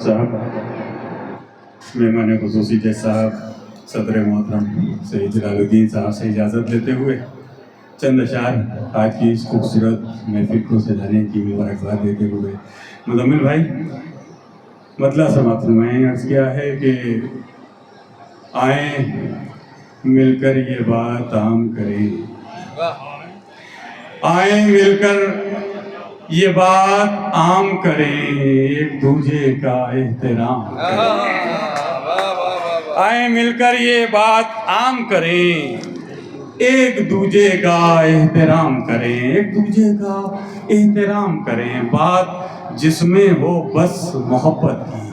साहब, मेहमान खुसूसी के साहब सदर मोहतरम सैयद जलालुद्दीन साहब से इजाज़त लेते हुए चंद अशार आज की इस खूबसूरत महफिल को सजाने की मुबारकबाद देते हुए मुज़म्मिल भाई मतलब समाप्त फरमाएं। अर्ज़ किया है कि आए मिलकर ये बात आम करें, आए मिलकर ये बात आम करें, एक दूजे का एहतराम करें। आए मिलकर ये बात आम करें, एक दूजे का एहतराम करें, एक दूजे का एहतराम करें। बात जिसमें हो बस मोहब्बत की,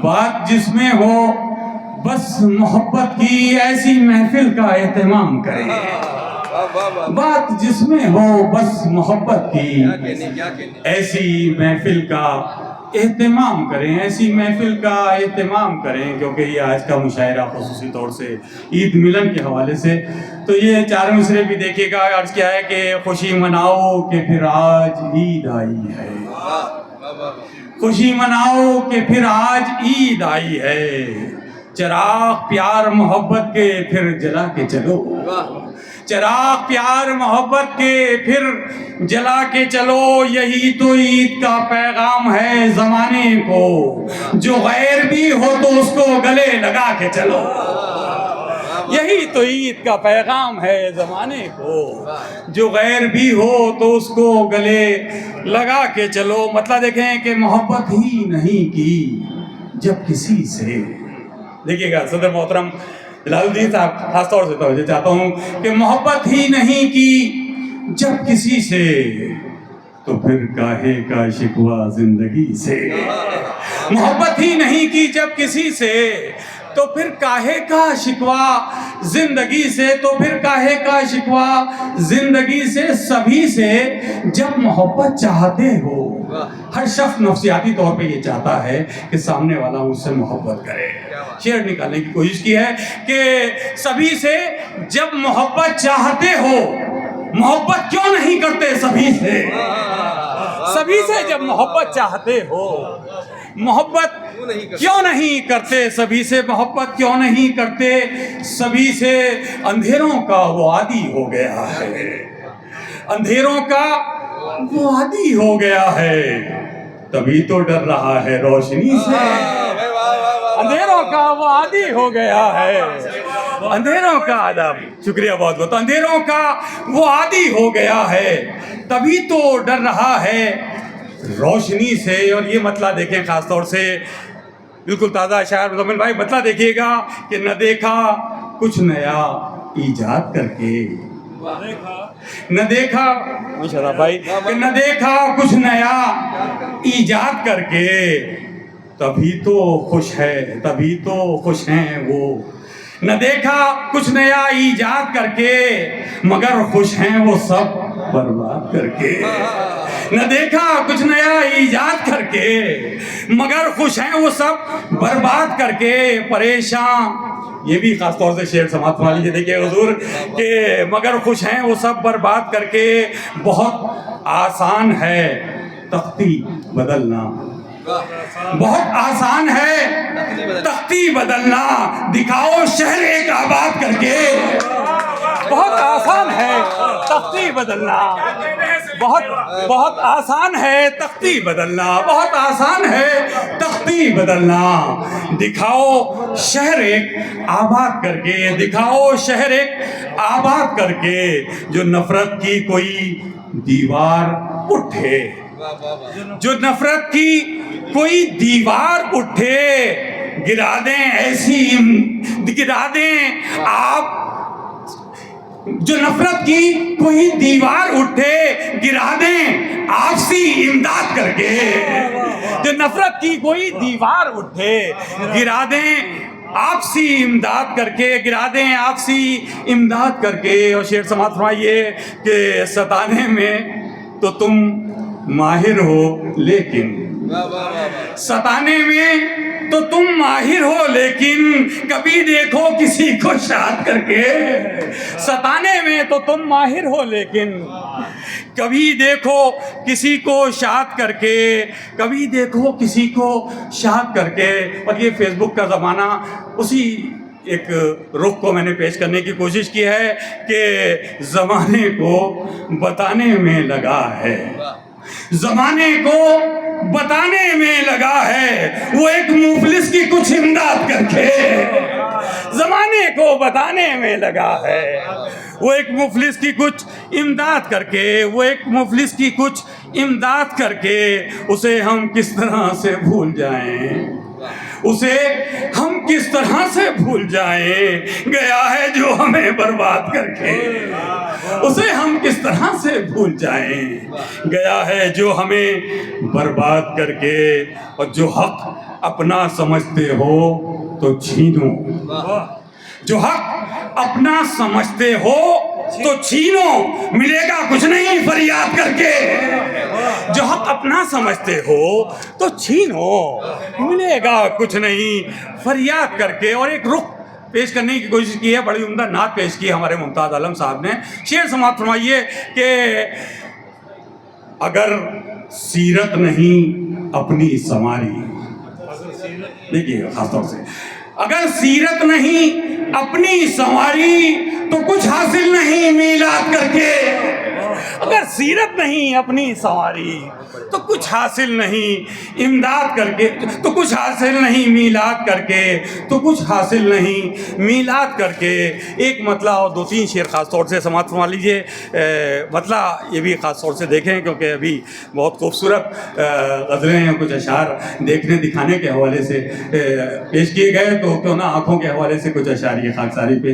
बात जिसमें हो बस मोहब्बत की, ऐसी महफिल का एहतमाम करें। बात जिसमें हो बस मोहब्बत की, ऐसी महफिल का एहतमाम करें, ऐसी महफिल का एहतमाम करें। क्योंकि ये आज का मुशायरा खुसूसी तौर से ईद मिलन के हवाले से, तो ये चार मिसरे भी देखिएगा। अर्ज़ क्या है कि खुशी मनाओ कि फिर आज ईद आई है, खुशी मनाओ कि फिर आज ईद आई है। चिराग प्यार मोहब्बत के फिर जला के चलो, चिराग प्यार मोहब्बत के फिर जला के चलो। यही तो ईद का पैगाम है ज़माने को, जो गैर भी हो तो उसको गले लगा के चलो। यही तो ईद का पैगाम है ज़माने को, जो गैर भी हो तो उसको गले लगा के चलो। मतलब देखें कि मोहब्बत ही नहीं की जब किसी से, देखिएगा सदर मोहतरम जलालुद्दीन साहब खास तौर से तवज्जो चाहता हूँ कि मोहब्बत ही नहीं की जब किसी से, तो फिर काहे का शिकवा जिंदगी से। मोहब्बत ही नहीं की जब किसी से, तो फिर काहे का शिकवा जिंदगी से, तो फिर काहे का शिकवा जिंदगी से। सभी से जब मोहब्बत चाहते हो, हर शख्स नफ्सियाती तौर पे ये चाहता है कि सामने वाला मुझसे मोहब्बत करे। शेर निकालने की कोशिश की है कि सभी से जब मोहब्बत चाहते हो, मोहब्बत क्यों नहीं करते सभी से। सभी से जब मोहब्बत चाहते हो, मोहब्बत क्यों नहीं करते सभी से, मोहब्बत क्यों नहीं करते सभी से। अंधेरों का वो आदी हो गया है, अंधेरों का वो आदी हो गया है, तभी तो डर रहा है रोशनी से। अंधेरों का वो आदी हो गया है, अंधेरों का आदाब, शुक्रिया बहुत बहुत। अंधेरों का वो आदी हो गया है, तभी तो डर रहा है रोशनी से। और ये मतलब देखें खास तौर से बिल्कुल ताज़ा शायर मुज़म्मिल भाई, मतलब देखिएगा कि न देखा कुछ नया ईजाद करके, न देखा माशाअल्लाह भाई, कि न देखा कुछ नया ईजाद करके, तभी तो खुश है, तभी तो खुश हैं वो। न देखा कुछ नया ईजाद करके, मगर खुश हैं वो सब बर्बाद करके। न देखा कुछ नया ईजाद करके, मगर खुश हैं वो सब बर्बाद करके। परेशान, ये भी खास तौर से शेर समाप्त वाली लीजिए। देखिए हुजूर के मगर खुश हैं वो सब बर्बाद करके। बहुत आसान है तख्ती बदलना, बहुत आसान है तख्ती बदलना, दिखाओ शहर एक आबाद करके। बहुत आसान है तख्ती बदलना, बहुत आसान है तख्ती बदलना, बहुत आसान है तख्ती बदलना। दिखाओ शहर एक आबाद करके, दिखाओ शहर एक आबाद करके। जो नफरत की कोई दीवार उठे, जो नफरत की कोई दीवार उठे, गिरा दें ऐसी, गिरा दें आप। जो नफरत की कोई दीवार उठे, गिरा दें आपसी इमदाद करके। जो नफरत की कोई दीवार उठे, गिरा दें आपसी इमदाद करके, गिरा दें आपसी इमदाद करके। और शेर समाप्त फरमाइए कि सताने में तो तुम माहिर हो, लेकिन सताने में तो तुम माहिर हो, लेकिन कभी देखो किसी को शाद करके। सताने में तो तुम माहिर हो, लेकिन کبھی دیکھو کسی کو شاد کر کے، کبھی دیکھو کسی کو شاد کر کے. اور یہ فیس بک کا زمانہ، اسی ایک رخ کو میں نے پیش کرنے کی کوشش کی ہے کہ زمانے کو بتانے میں لگا ہے، زمانے کو بتانے میں لگا ہے، وہ ایک مفلس کی کچھ امداد کر کے. زمانے کو بتانے میں لگا ہے، وہ ایک مفلس کی کچھ امداد کر کے، وہ ایک مفلس کی کچھ امداد کر کے. اسے ہم کس طرح سے بھول جائیں، اسے ہم کس طرح سے بھول جائیں. گیا ہے جو ہمیں برباد کر کے، اسے ہم کس طرح سے بھول جائیں. گیا ہے جو ہمیں برباد کر کے. اور جو حق اپنا سمجھتے ہو تو چھینو، جو حق اپنا سمجھتے ہو تو چھینو، ملے گا کچھ نہیں فریاد کر کے. جو حق اپنا سمجھتے ہو تو چھینو، ملے گا کچھ نہیں فریاد کر کے. اور ایک رخ پیش کرنے کی کوشش کی ہے، بڑی عمدہ نعت پیش کی ہے ہمارے ممتاز عالم صاحب نے. شعر سماعت فرمائیے کہ اگر سیرت نہیں اپنی سنواری. دیکھیے خاص طور سے، اگر سیرت نہیں اپنی سنواری تو کچھ حاصل نہیں میلاد کر کے. اگر سیرت نہیں اپنی سنواری تو کچھ حاصل نہیں امداد کر کے، تو کچھ حاصل نہیں میلاد کر کے، تو کچھ حاصل نہیں میلاد کر کے. ایک مطلع اور دو تین شعر خاص طور سے سماعت فرما لیجیے. مطلع یہ بھی خاص طور سے دیکھیں کیونکہ ابھی بہت خوبصورت غزلیں ہیں، کچھ اشعار دیکھنے دکھانے کے حوالے سے پیش کیے گئے، تو کیوں نہ آنکھوں کے حوالے سے کچھ اشعار یہ خاکساری پیش